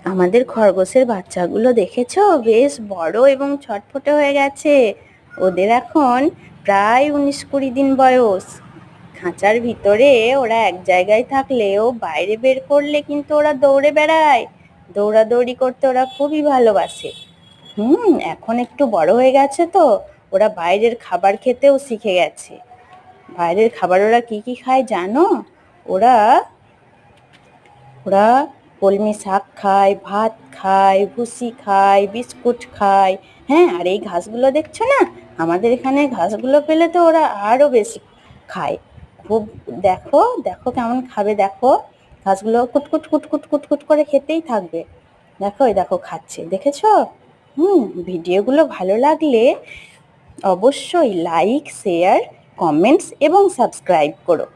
আমাদের খরগোশের বাচ্চাগুলো দেখেছো, বেশ বড় এবং ছটফটে হয়ে গেছে। ওদের এখন প্রায় 19-20 দিন বয়স। খাঁচার ভিতরে ওরা এক জায়গায় থাকলেও বাইরে বের করলে কিন্তু ওরা দৌড়ে বেড়ায়। দৌড়াদৌড়ি করতে ওরা খুবই ভালোবাসে। এখন একটু বড় হয়ে গেছে তো ওরা বাইরের খাবার খেতেও শিখে গেছে। বাইরের খাবার ওরা কি কি খায় জানো? ওরা ওরা কলমি শাক খায়, ভাত খায়, ভুসি খায়, বিস্কুট খায়। হ্যাঁ, আর এই ঘাসগুলো দেখছো না, আমাদের এখানে ঘাসগুলো পেলে তো ওরা আরো বেশি খায়। খুব দেখো দেখো কেমন খাবে, দেখো ঘাসগুলো কুটকুট কুটকুট কুটকুট করে খেতেই থাকবে। দেখো এই দেখো খাচ্ছে, দেখেছো? ভিডিওগুলো ভালো লাগলে অবশ্যই লাইক, শেয়ার, কমেন্টস এবং সাবস্ক্রাইব করো।